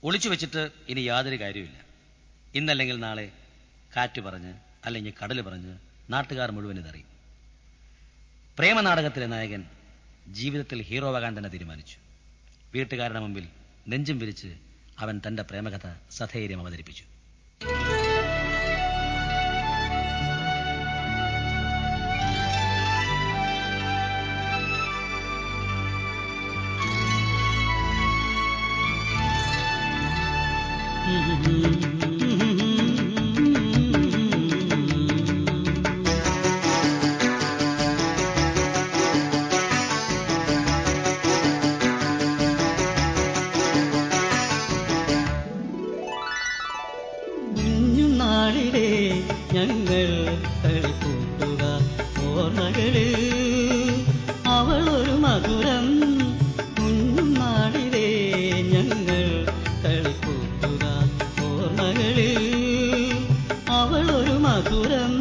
ഒളിച്ചു വെച്ചിട്ട് ഇനി യാതൊരു കാര്യമില്ല. ഇന്നല്ലെങ്കിൽ നാളെ കാറ്റ് പറഞ്ഞ് അല്ലെങ്കിൽ കടൽ പറഞ്ഞ് നാട്ടുകാർ മുഴുവൻ ഇതറിയും. പ്രേമനാടകത്തിലെ നായകൻ ജീവിതത്തിൽ ഹീറോവാകാൻ തന്നെ തീരുമാനിച്ചു. വീട്ടുകാരുടെ മുമ്പിൽ നെഞ്ചും വിരിച്ച് അവൻ തന്റെ പ്രേമകഥ സധൈര്യം അവതരിപ്പിച്ചു. ഞങ്ങൾ കളിക്കൂട്ടുക ഓർമ്മകള് അവളൊരു മധുരം. കുഞ്ഞുനാളിലെ ഞങ്ങൾ കളിക്കൂട്ടുക ഓർമ്മകള് അവളൊരു മധുരം.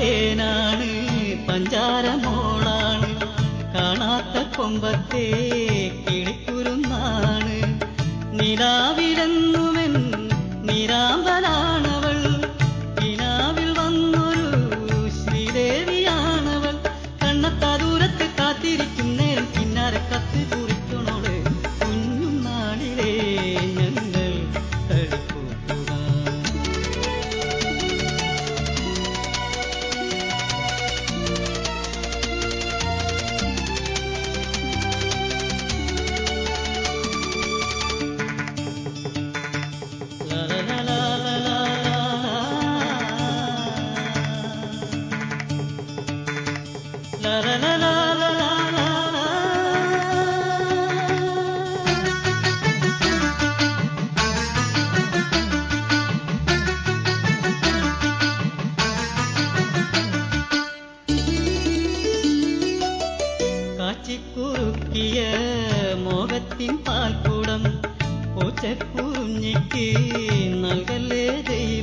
തേനാണ് പഞ്ചാരമോളാണ് കാണാത്ത കൊമ്പത്തെ കിളിക്കുരുന്നാണ്. നിലാവിലെന്നുമെൻ നിരാമ്പലാണവൾ. കിനാവിൽ വന്നൊരു ശ്രീദേവിയാണവൾ. കണ്ണത്താ ദൂരത്ത് കാത്തിരിക്കും നേരം കിന്നാരെ കത്ത് കുറിക്കണോള്. കുഞ്ഞുനാളിലെ ഞങ്ങൾ കളിക്കൂട്ടുക. കാച്ചിക്കുറുക്കിയ മോഹത്തിൻ പാൽക്കൂടം പൂച്ചക്കുഞ്ഞിക്ക് നൽകല്ലേ ദൈവം.